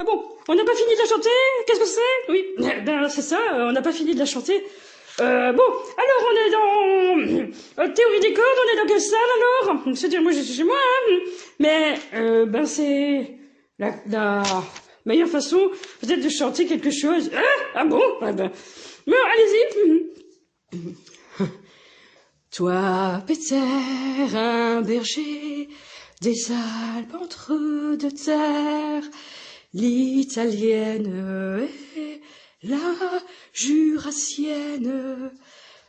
Ah bon, on n'a pas fini de la chanter? Qu'est-ce que c'est? Oui, ben c'est ça, on n'a pas fini de la chanter. Bon, alors on est dans théorie des cordes, on est dans quelle salle alors? C'est-à-dire moi je suis chez moi, hein, mais ben c'est la meilleure façon peut-être de chanter quelque chose. Ah bon? Ah ben, bon, allez-y. Toi, Peter, un berger des Alpes entre deux terres, l'italienne et la jurassienne.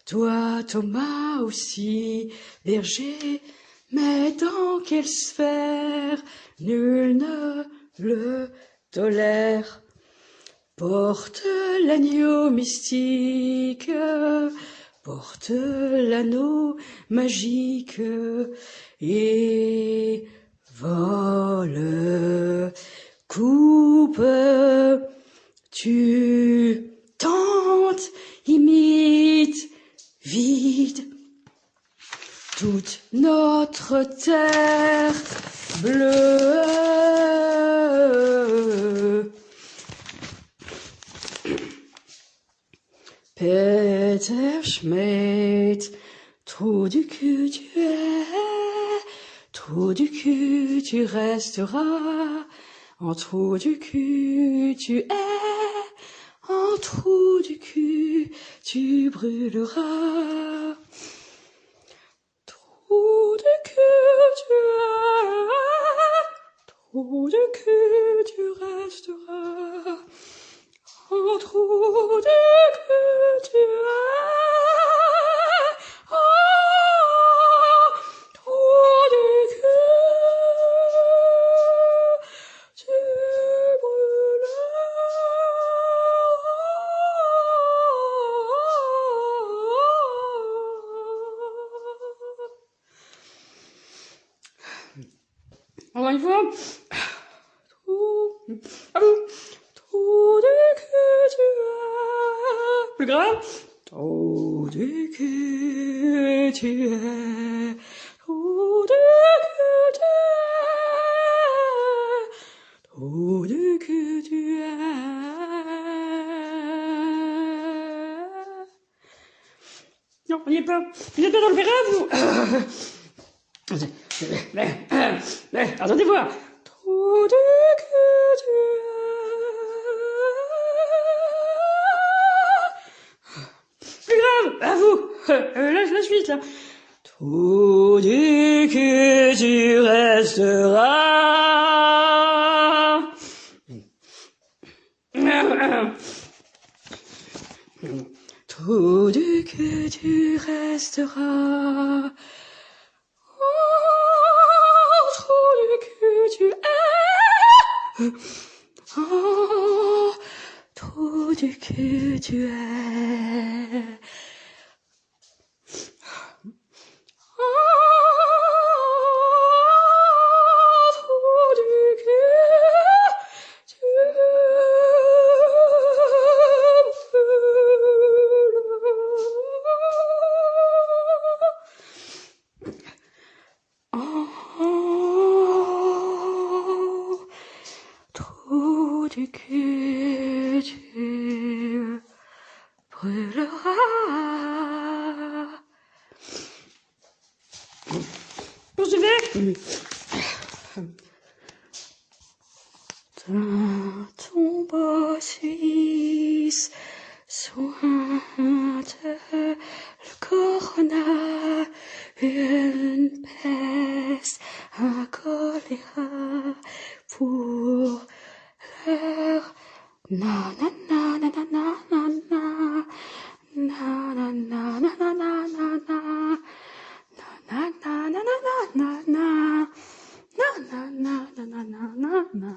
Toi, Thomas aussi, berger, mais dans quelle sphère nul ne le tolère. Porte l'agneau mystique, porte l'anneau magique et vole, coupe, tu tentes, imite, vide toute notre terre bleue. Peter Schmidt, trou du cul tu es, trou du cul tu resteras, en trou du cul tu es, en trou du cul tu brûleras. Trou du cul tu es, trou du cul tu resteras, en trou du cul tu es, en trou du cul tu brûleras. Encore une fois. Ah bon. Trou du cul tu es. Plus grave. Trou du cul tu es. Trou du cul tu es. Trou du cul tu es. Non, on n'y est pas. Vous êtes pas dans le verre, vous? Attendez voir. Trou du cul tu es. Plus grave, à vous. La suite là. Trou du cul tu resteras. Trou du cul tu resteras. Trou du cul tu es. Oh, trou du cul tu es. Oh, trou du cul tu brûles. Oh, trou du cul tu brûleras. Poursuivez. Dans ton beau Suisse, sointe le corona, une peste, un choléra, pour l'heure. Na na na na na na na na na na na na na na na. Na na na na na na na na na na na na na na na.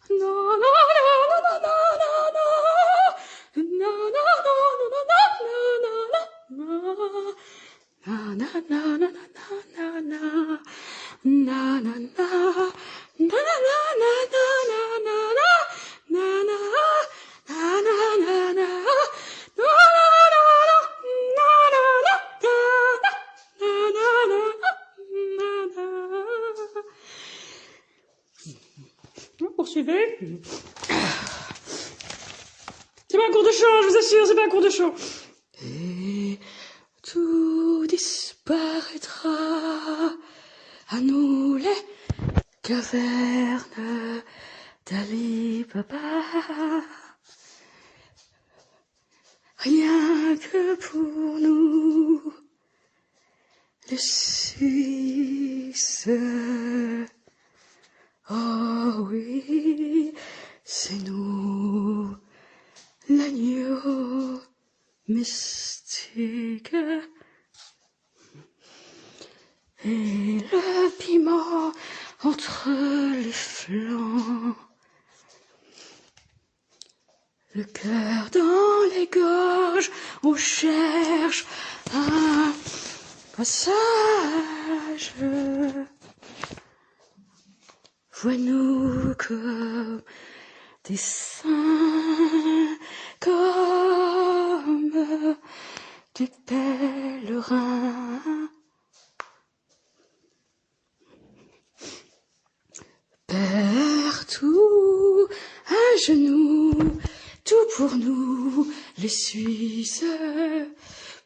No no no no no no no. No no no no no no no no. Na na na na na na na. Na na na. Na na na na na na na na. Na na na na na na. No no no no. Na na na na na. Poursuivez. C'est pas un cours de chant, je vous assure, c'est pas un cours de chant. Et tout disparaîtra, à nous les cavernes d'Ali Baba. Rien que pour nous, les Suisses. Oh oui, c'est nous, l'agneau mystique. Et le piment entre les flancs. Le cœur dans les gorges, on cherche un passage. Vois-nous comme des saints, comme des pèlerins. Partout, à genoux, tout pour nous, les Suisses.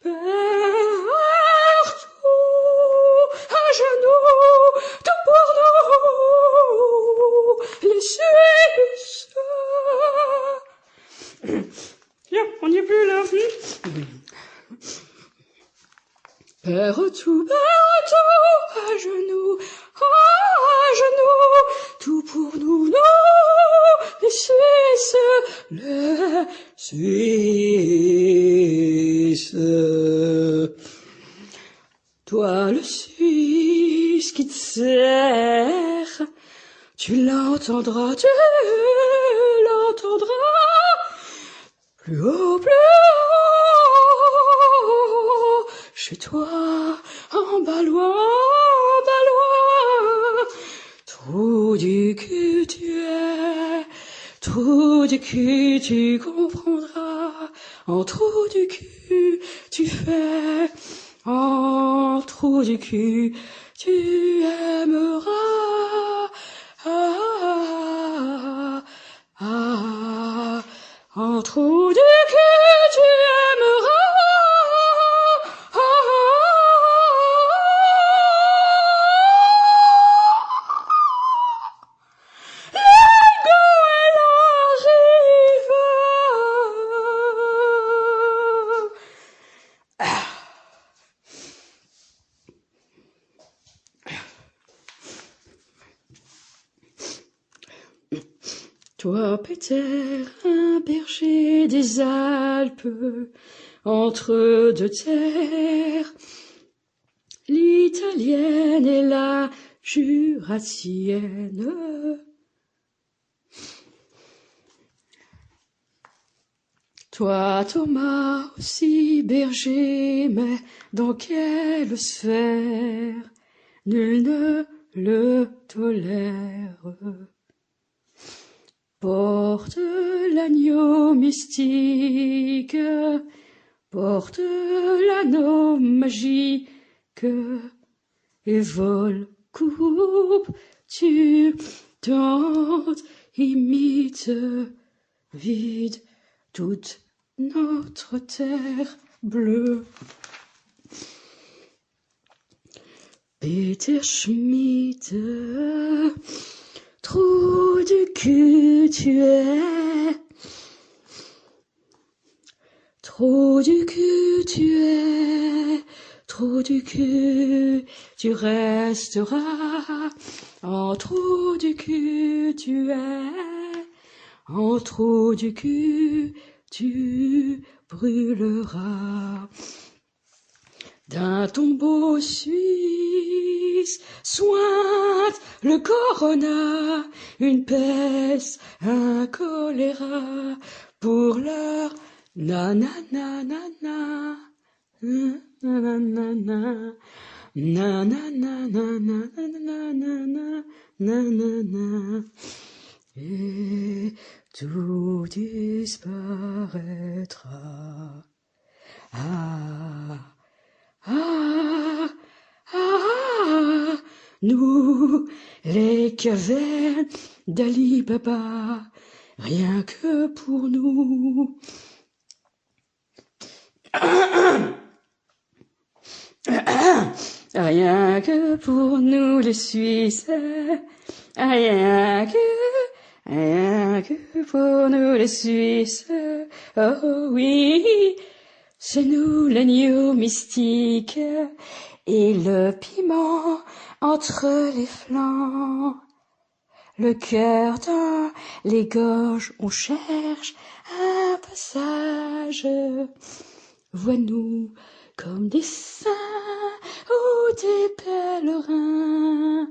Partout, à genoux, tout pour nous, les Suisses. Bien, on n'y est plus là. Partout, à genoux, tout pour nous, les Suisses, les Suisses. Toi, le Suisse qui te sert, tu l'entendras, plus haut, chez toi, en balois, trou du cul tu es, trou du cul tu comprendras, en trou du cul tu fais, en trou du cul tu aimeras, en trou du cul tu aimeras. Toi, Peter, un berger des Alpes, entre deux terres, l'italienne et la jurassienne. Toi, Thomas, aussi berger, mais dans quelle sphère nul ne le tolère. Porte l'agneau mystique, porte l'anneau magique, et vole, coupe, tue, tente, imite, vide toute notre terre bleue. Peter Schmidt, trou du cul tu es, trou du cul tu es, trou du cul tu resteras, en trou du cul tu es, en trou du cul tu brûleras. D'un tombeau suisse sointe le corona, une peste, un choléra, pour l'heure, nananana, nananana, nananana, et tout disparaîtra. Ah, ah, ah, nous, les cavernes d'Ali Baba, rien que pour nous. Rien que pour nous les Suisses, rien que pour nous les Suisses, oh oui, c'est nous l'agneau mystique et le piment entre les flancs. Le cœur dans les gorges, on cherche un passage. Vois-nous comme des saints ou des pèlerins.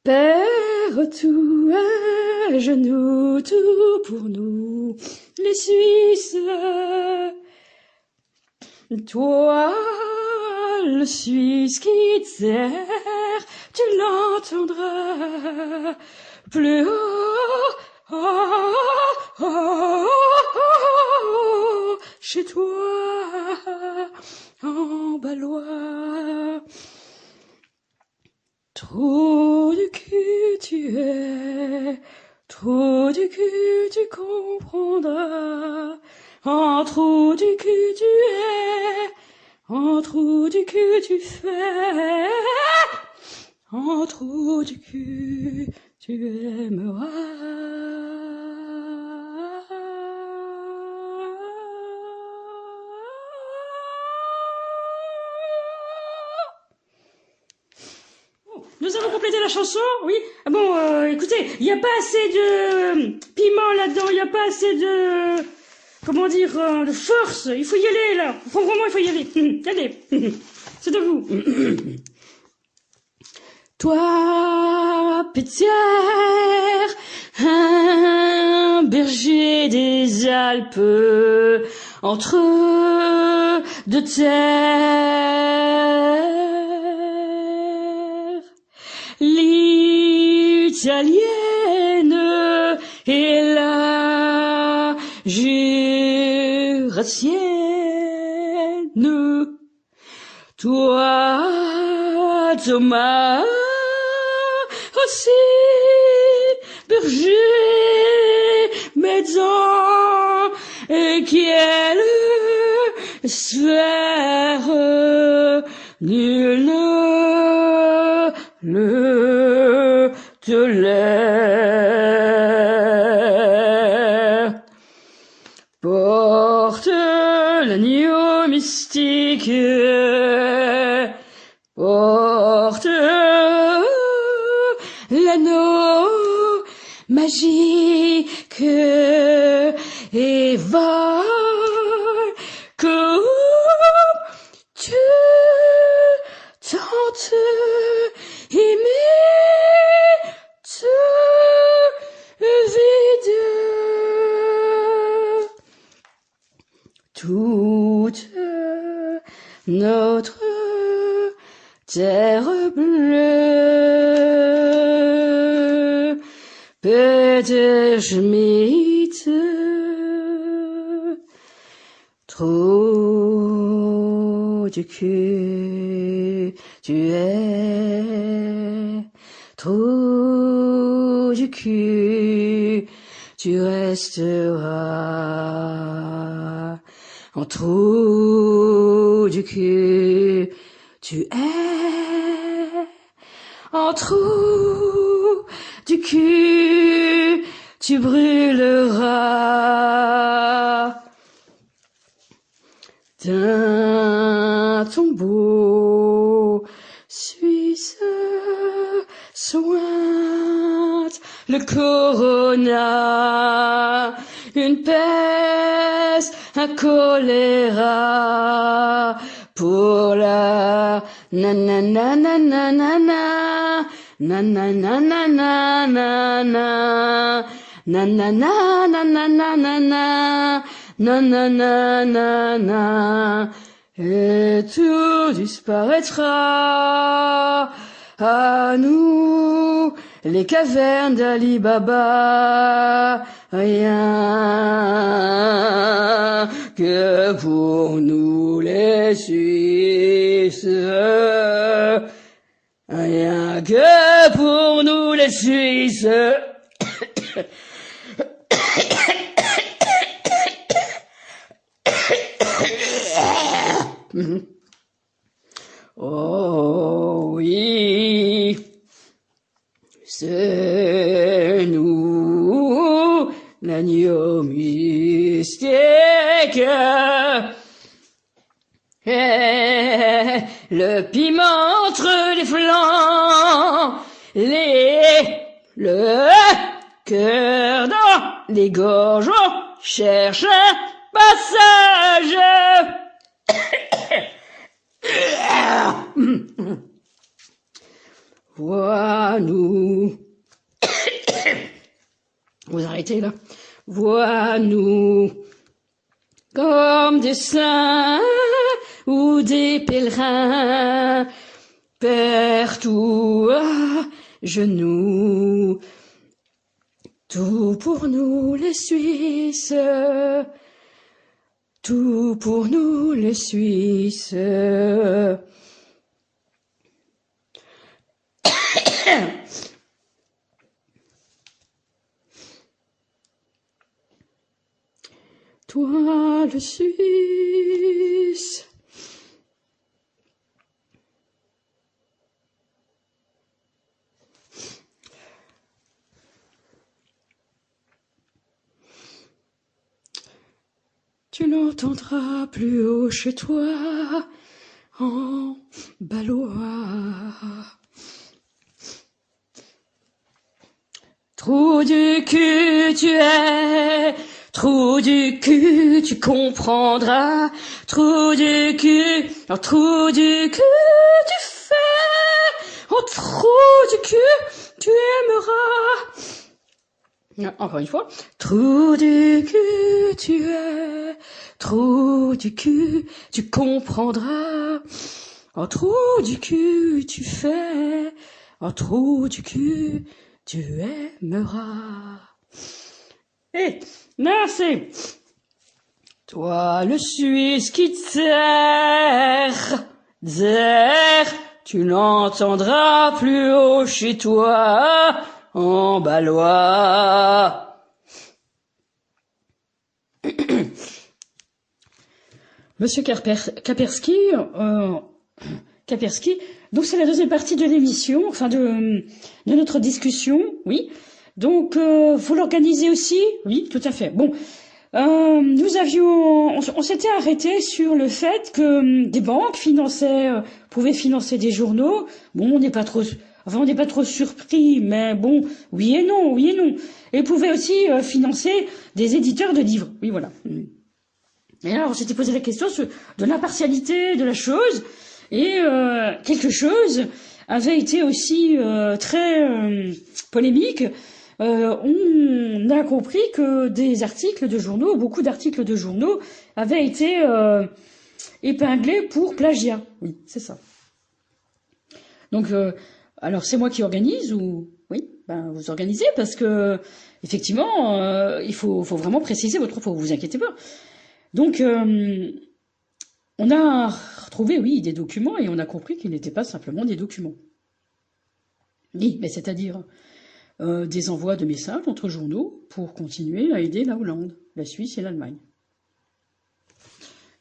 Père, tout à genoux, tout pour nous, les Suisses. Toi, le Suisse qui t'erre, tu l'entendras plus haut, oh, oh, oh, chez toi, en Balois. Trop du cul tu es, trop du cul tu comprendras. En trop du cul tu es, en trop du cul tu fais, en trop du cul tu aimeras. Nous avons complété la chanson, oui. Ah bon, écoutez, il n'y a pas assez de piment là-dedans, il n'y a pas assez de, comment dire, de force. Il faut y aller là. Vraiment, il faut y aller. Allez, c'est à vous. Toi, Pétière, un berger des Alpes, entre deux terres, l'italienne et la jurassienne. Toi, Thomas, aussi berger, médecin, et quelle sphère nul ne le tolère. Porte l'agneau mystique, porte l'anneau magique et va comme tu tentes imite vide toute notre terre bleue, Peter Schmidt, trop du cul tu es, trop du cul tu resteras, en trop du cul tu es, en trou du cul tu brûleras. D'un tombeau suisse sointe le corona, une peste, un choléra, pour la nanana nanana nanana nanana nanana nanana nanana, et tout disparaîtra, à nous les cavernes d'Ali Baba, rien que pour nous les Suisses, rien que pour nous les Suisses. Oh oui, c'est nous, l'agneau mystique, et le piment entre les flancs, le cœur dans les gorges, on cherche un passage. Vois-nous. Vous arrêtez là. Vois-nous comme des saints ou des pèlerins, partout à genoux. Tout pour nous les Suisses, tout pour nous les Suisses. Toi le Suisse. Tu n'entendras plus haut chez toi en balois. Trou du cul tu es, trou du cul tu comprendras, trou du cul, en trou du cul tu fais, en trou du cul tu aimeras. Encore une fois, trou du cul tu es, trou du cul tu comprendras, en trou du cul tu fais, en trou du cul tu aimeras. Et merci. Toi le Suisse qui terre, tu n'entendras plus haut chez toi en balois. Monsieur Kapersky, donc c'est la deuxième partie de l'émission, enfin de notre discussion, oui. Donc vous l'organisez aussi, oui, tout à fait. Bon, on s'était arrêté sur le fait que des banques pouvaient financer des journaux. Bon, on n'est pas trop surpris, mais bon, oui et non. Et pouvaient aussi financer des éditeurs de livres, oui, voilà. Et alors, on s'était posé la question de l'impartialité de la chose, et quelque chose avait été aussi très polémique. On a compris que beaucoup d'articles de journaux avaient été épinglés pour plagiat. Oui, c'est ça. Donc, alors c'est moi qui organise ou oui, vous organisez parce que effectivement, il faut vraiment préciser votre propos. Vous inquiétez pas. Donc, on a retrouvé, oui, des documents et on a compris qu'ils n'étaient pas simplement des documents. Oui, mais c'est-à-dire des envois de messages entre journaux pour continuer à aider la Hollande, la Suisse et l'Allemagne.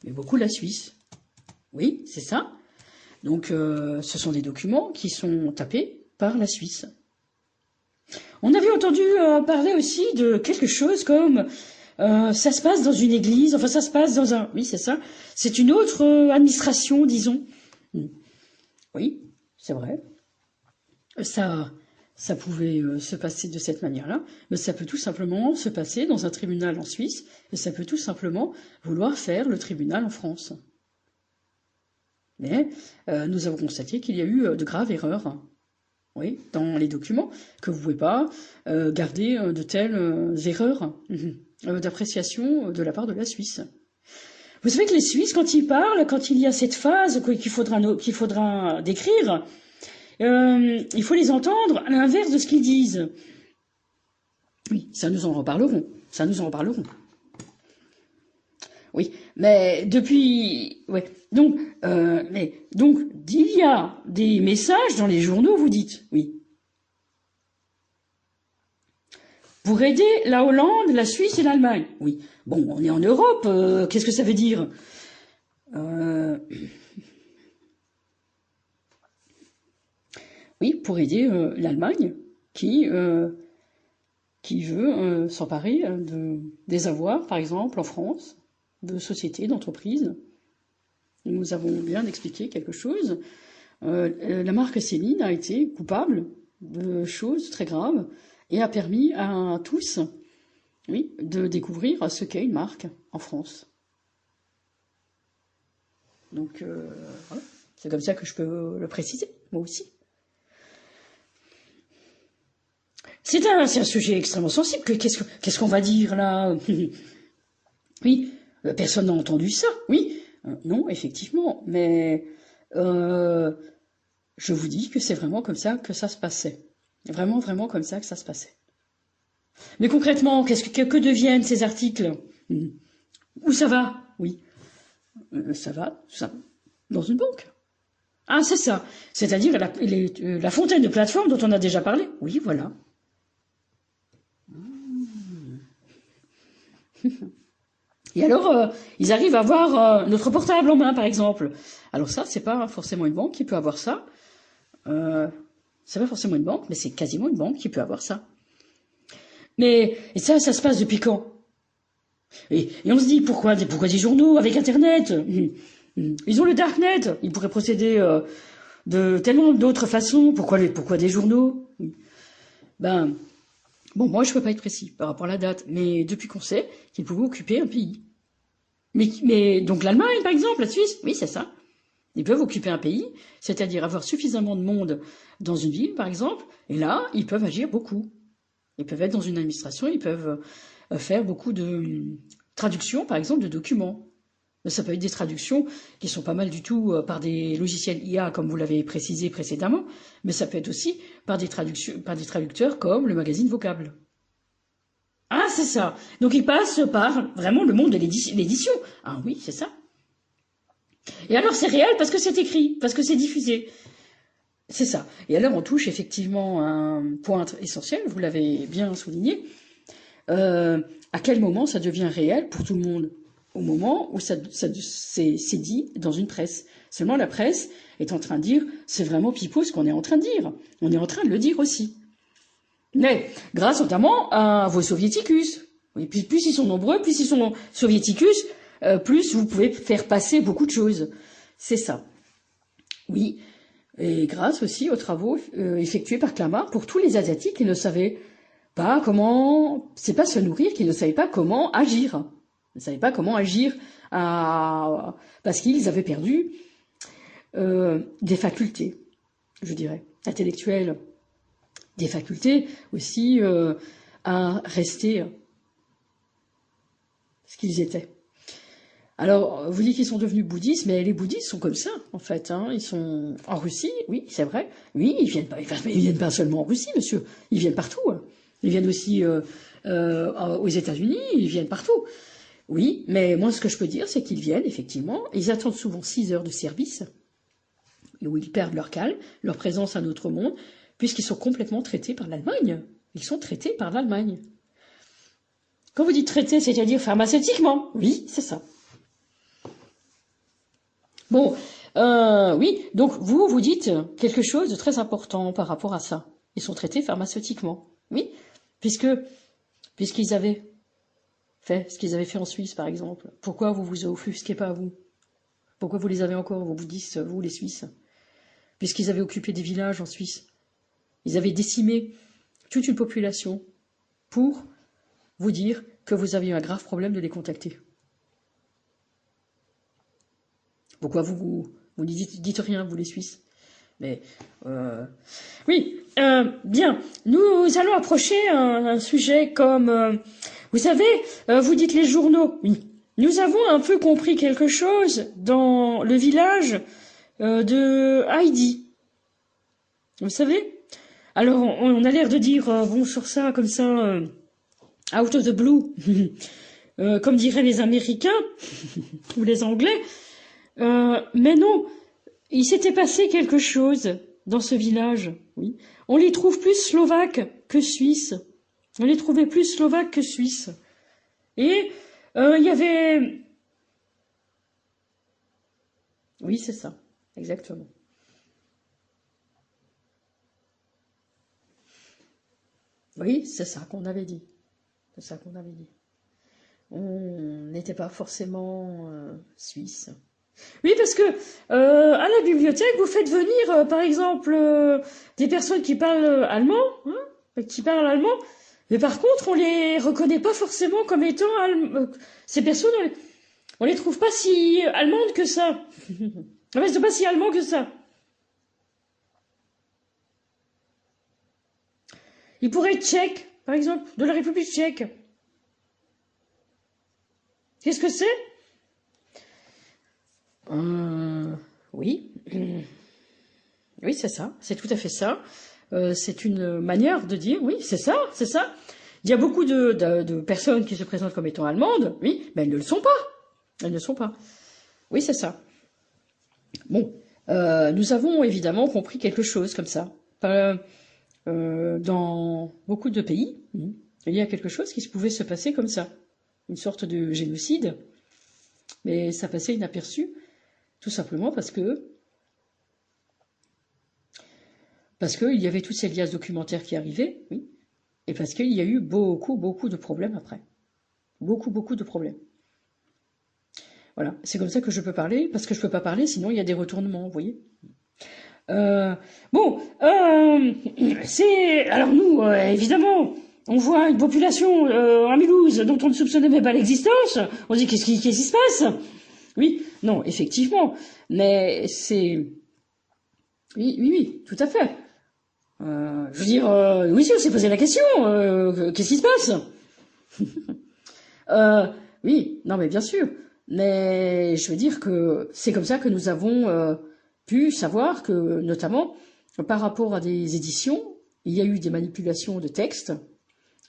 Mais beaucoup la Suisse. Oui, c'est ça. Donc, ce sont des documents qui sont tapés par la Suisse. On avait entendu parler aussi de quelque chose comme ça se passe dans une église, enfin ça se passe dans un... Oui, c'est ça. C'est une autre administration, disons. Oui, c'est vrai. Ça pouvait se passer de cette manière-là, mais ça peut tout simplement se passer dans un tribunal en Suisse, et ça peut tout simplement vouloir faire le tribunal en France. Mais nous avons constaté qu'il y a eu de graves erreurs, oui, dans les documents, que vous ne pouvez pas garder de telles erreurs d'appréciation de la part de la Suisse. Vous savez que les Suisses, quand ils parlent, quand il y a cette phase qu'il faudra décrire, il faut les entendre à l'inverse de ce qu'ils disent. Oui, ça nous en reparlerons. Ça nous en reparlerons. Oui, mais depuis... Ouais. Donc, il y a des messages dans les journaux, vous dites. Oui. Pour aider la Hollande, la Suisse et l'Allemagne. Oui. Bon, on est en Europe, qu'est-ce que ça veut dire Oui, pour aider l'Allemagne qui veut s'emparer des avoirs, par exemple, en France, de sociétés, d'entreprises. Nous avons bien expliqué quelque chose. La marque Céline a été coupable de choses très graves et a permis à tous, oui, de découvrir ce qu'est une marque en France. Donc, voilà. C'est comme ça que je peux le préciser, moi aussi. C'est un sujet extrêmement sensible. Qu'est-ce qu'on va dire là? Oui, personne n'a entendu ça. Oui, non, effectivement, mais je vous dis que c'est vraiment comme ça que ça se passait. Vraiment, vraiment comme ça que ça se passait. Mais concrètement, que deviennent ces articles? Où ça va? Oui, ça va dans une banque. Ah, c'est ça. C'est-à-dire la fontaine de plateforme dont on a déjà parlé. Oui, voilà. Et alors, ils arrivent à avoir notre portable en main, par exemple. Alors ça, c'est pas forcément une banque qui peut avoir ça. C'est pas forcément une banque, mais c'est quasiment une banque qui peut avoir ça. Mais et ça se passe depuis quand? Et on se dit, pourquoi des journaux avec Internet? Ils ont le Darknet. Ils pourraient procéder de tellement d'autres façons. Pourquoi des journaux? Ben... Bon, moi, je peux pas être précis par rapport à la date, mais depuis qu'on sait qu'ils pouvaient occuper un pays. Mais donc l'Allemagne, par exemple, la Suisse, oui, c'est ça. Ils peuvent occuper un pays, c'est-à-dire avoir suffisamment de monde dans une ville, par exemple, et là, ils peuvent agir beaucoup. Ils peuvent être dans une administration, ils peuvent faire beaucoup de traductions, par exemple, de documents. Mais ça peut être des traductions qui sont pas mal du tout par des logiciels IA, comme vous l'avez précisé précédemment, mais ça peut être aussi par des traducteurs comme le magazine Vocable. Ah, c'est ça. Donc ils passent par vraiment le monde de l'édition. Ah oui, c'est ça. Et alors c'est réel parce que c'est écrit, parce que c'est diffusé. C'est ça. Et alors on touche effectivement un point essentiel, vous l'avez bien souligné. À quel moment ça devient réel pour tout le monde? Au moment où c'est dit dans une presse. Seulement la presse est en train de dire, c'est vraiment pipeau ce qu'on est en train de dire. On est en train de le dire aussi. Mais grâce notamment à vos soviéticus. Oui, plus ils sont nombreux, plus ils sont soviéticus, plus vous pouvez faire passer beaucoup de choses. C'est ça. Oui. Et grâce aussi aux travaux effectués par Clamart pour tous les Asiatiques qui ne savaient pas comment... C'est pas se nourrir, qui ne savaient pas comment agir. Ils ne savaient pas comment agir parce qu'ils avaient perdu des facultés, je dirais, intellectuelles, des facultés aussi à rester ce qu'ils étaient. Alors, vous dites qu'ils sont devenus bouddhistes, mais les bouddhistes sont comme ça, en fait. Hein. Ils sont en Russie, oui, c'est vrai. Oui, ils viennent pas seulement en Russie, monsieur. Ils viennent partout. Hein. Ils viennent aussi aux États-Unis, ils viennent partout. Oui, mais moi, ce que je peux dire, c'est qu'ils viennent, effectivement. Ils attendent souvent 6 heures de service, où ils perdent leur calme, leur présence à notre monde, puisqu'ils sont complètement traités par l'Allemagne. Ils sont traités par l'Allemagne. Quand vous dites traités, c'est-à-dire pharmaceutiquement, oui, c'est ça. Bon, oui, donc vous dites quelque chose de très important par rapport à ça. Ils sont traités pharmaceutiquement, oui, puisqu'ils avaient fait ce qu'ils avaient fait en Suisse, par exemple. Pourquoi vous vous offusquez pas, vous? Pourquoi vous les avez encore, vos bouddhistes, vous, les Suisses? Puisqu'ils avaient occupé des villages en Suisse. Ils avaient décimé toute une population pour vous dire que vous aviez un grave problème de les contacter. Pourquoi vous dites rien, vous les Suisses? Mais oui, bien. Nous allons approcher un sujet comme, vous savez, vous dites les journaux. Oui. Nous avons un peu compris quelque chose dans le village de Heidi. Vous savez? Alors, on a l'air de dire, bon, sur ça, comme ça, out of the blue, comme diraient les Américains, ou les Anglais, mais non, il s'était passé quelque chose dans ce village, oui. On les trouve plus slovaques que suisses. On les trouvait plus slovaques que suisses. Et il y avait... Oui, c'est ça, exactement. Oui, c'est ça qu'on avait dit. C'est ça qu'on avait dit. On n'était pas forcément suisse. Oui, parce que à la bibliothèque, vous faites venir, par exemple, des personnes qui parlent allemand, hein, qui parlent allemand, mais par contre, on les reconnaît pas forcément comme étant ces personnes, on les trouve pas si allemandes que ça. En fait, ils sont pas si allemands que ça. Ils pourraient être tchèques, par exemple, de la République tchèque. Qu'est-ce que c'est? Oui. Oui, c'est ça. C'est tout à fait ça. C'est une manière de dire, oui, c'est ça, c'est ça. Il y a beaucoup de personnes qui se présentent comme étant allemandes, oui, mais elles ne le sont pas. Elles ne le sont pas. Oui, c'est ça. Bon, nous avons évidemment compris quelque chose comme ça. Dans beaucoup de pays, il y a quelque chose qui pouvait se passer comme ça. Une sorte de génocide, mais ça passait inaperçu, tout simplement parce qu'il y avait toutes ces liasses documentaires qui arrivaient, oui, et parce qu'il y a eu beaucoup de problèmes après. Beaucoup de problèmes. Voilà, c'est comme ça que je peux parler, parce que je peux pas parler, sinon il y a des retournements, vous voyez. Alors nous, évidemment, on voit une population à Mulhouse dont on ne soupçonnait même pas l'existence. On se dit qu'est-ce qui se passe? Oui, non, effectivement, mais c'est... Oui, tout à fait. Je veux dire, oui, si on s'est posé la question, qu'est-ce qui se passe? Oui, non, mais bien sûr. Mais je veux dire que c'est comme ça que nous avons pu savoir que, notamment, par rapport à des éditions, il y a eu des manipulations de textes,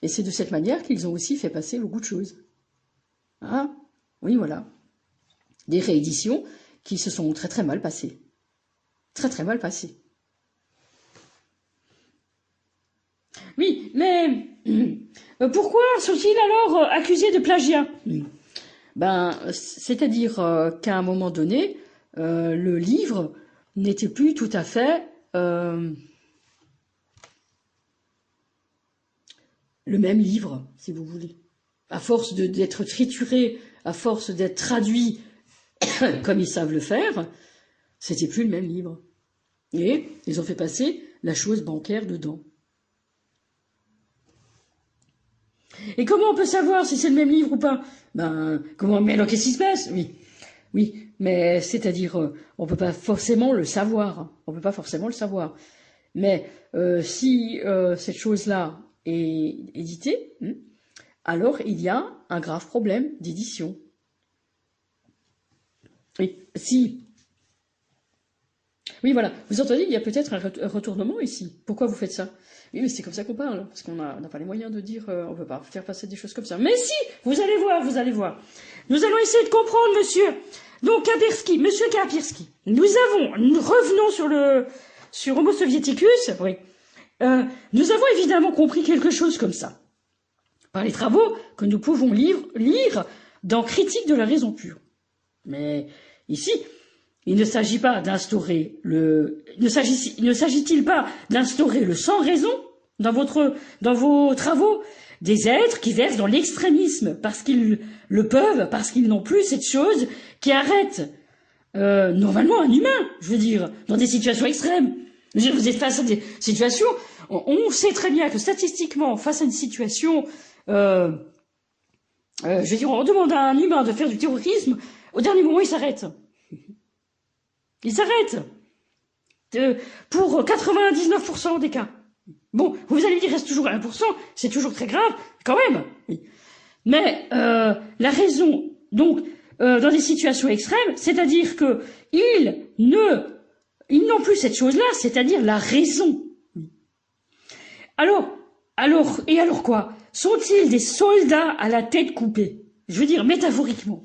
et c'est de cette manière qu'ils ont aussi fait passer beaucoup de choses. Ah, oui, voilà. Des rééditions qui se sont très mal passées. Très mal passées. Oui, mais pourquoi sont-ils alors accusés de plagiat? Ben, c'est-à-dire qu'à un moment donné, le livre n'était plus tout à fait le même livre, si vous voulez. À force d'être trituré, à force d'être traduit comme ils savent le faire, c'était plus le même livre. Et ils ont fait passer la chose bancaire dedans. Et comment on peut savoir si c'est le même livre ou pas? Ben, mais alors qu'est-ce qui se passe? Oui, mais c'est-à-dire, on peut pas forcément le savoir. On peut pas forcément le savoir. Mais si cette chose-là est éditée, alors il y a un grave problème d'édition. Oui, si. Oui, voilà. Vous entendez, il y a peut-être un retournement ici. Pourquoi vous faites ça? Oui, mais c'est comme ça qu'on parle, parce qu'on n'a pas les moyens de dire, on peut pas faire passer des choses comme ça. Mais si, vous allez voir. Nous allons essayer de comprendre, monsieur. Donc, monsieur Kapierski. Revenons sur Homo Soviéticus, oui. Nous avons évidemment compris quelque chose comme ça, par les travaux que nous pouvons lire dans Critique de la raison pure. Mais ici, il ne s'agit pas d'instaurer ne s'agit-il pas d'instaurer le sans raison dans vos travaux, des êtres qui versent dans l'extrémisme parce qu'ils le peuvent, parce qu'ils n'ont plus cette chose qui arrête normalement un humain, je veux dire, dans des situations extrêmes. Vous êtes face à des situations, on sait très bien que statistiquement, face à une situation, je veux dire, on demande à un humain de faire du terrorisme, au dernier moment il s'arrête. Il s'arrête pour 99% des cas. Bon, vous allez dire, il reste toujours 1%, c'est toujours très grave, quand même. Oui. Mais la raison, donc, dans des situations extrêmes, c'est-à-dire que il Ils n'ont plus cette chose-là, c'est-à-dire la raison. Alors quoi? Sont-ils des soldats à la tête coupée? Je veux dire, métaphoriquement.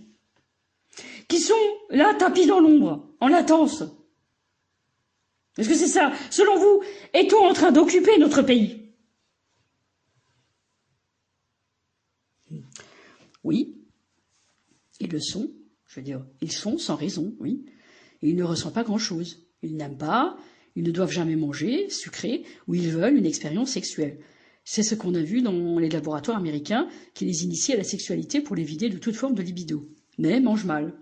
Qui sont là, tapis dans l'ombre, en latence. Est-ce que c'est ça? Selon vous, est-on en train d'occuper notre pays? Oui, ils le sont. Je veux dire, ils sont sans raison, oui. Et ils ne ressentent pas grand-chose. Ils n'aiment pas, ils ne doivent jamais manger, sucré, ou ils veulent une expérience sexuelle. C'est ce qu'on a vu dans les laboratoires américains qui les initient à la sexualité pour les vider de toute forme de libido. Mais mangent mal.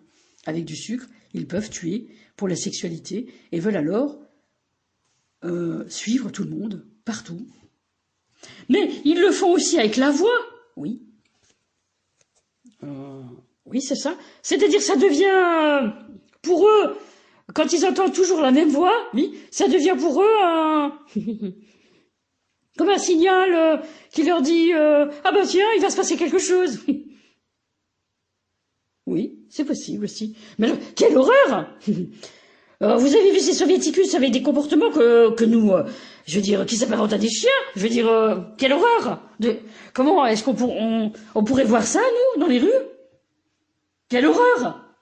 Avec du sucre, ils peuvent tuer pour la sexualité et veulent alors suivre tout le monde, partout. Mais ils le font aussi avec la voix, oui. Oui, c'est ça. C'est-à-dire ça devient, pour eux, quand ils entendent toujours la même voix, oui, ça devient pour eux comme un signal qui leur dit ah ben tiens, il va se passer quelque chose. Oui, c'est possible aussi. Mais alors, quelle horreur. Vous avez vu ces soviéticus avec des comportements que nous, je veux dire, qui s'apparentent à des chiens. Je veux dire, quelle horreur. Comment est-ce on pourrait voir ça, nous, dans les rues? Quelle horreur.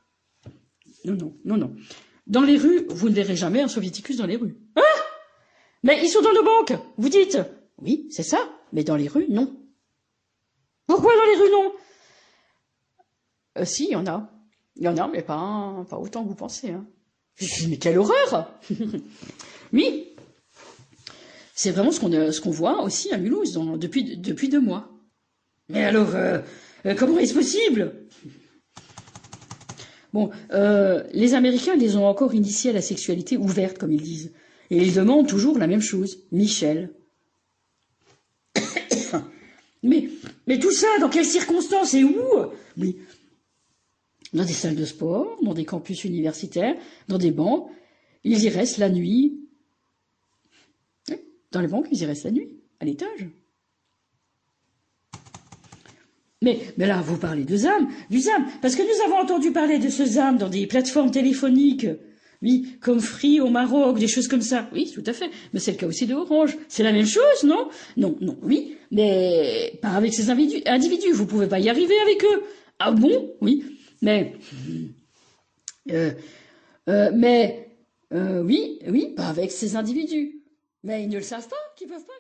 Non. Dans les rues, vous ne verrez jamais un soviéticus dans les rues. Hein? Mais ils sont dans nos banques, vous dites. Oui, c'est ça, mais dans les rues, non. Pourquoi dans les rues, non? Si, il y en a. Il y en a, mais pas autant que vous pensez. Hein. Mais quelle horreur. Oui, c'est vraiment ce qu'on voit aussi à Mulhouse depuis 2 mois. Mais alors, comment est-ce possible? Bon, les Américains les ont encore initiés à la sexualité ouverte, comme ils disent. Et ils demandent toujours la même chose. Michel. Mais tout ça, dans quelles circonstances et où? Oui. Dans des salles de sport, dans des campus universitaires, dans des banques. Ils y restent la nuit. Dans les banques, ils y restent la nuit, à l'étage. Mais là, vous parlez du ZAM, parce que nous avons entendu parler de ce ZAM dans des plateformes téléphoniques, oui, comme Free au Maroc, des choses comme ça. Oui, tout à fait. Mais c'est le cas aussi de Orange. C'est la même chose, non? Non, oui, mais pas avec ces individus. Vous pouvez pas y arriver avec eux. Ah bon? Oui, mais oui, pas avec ces individus. Mais ils ne le savent pas, qu'ils peuvent pas.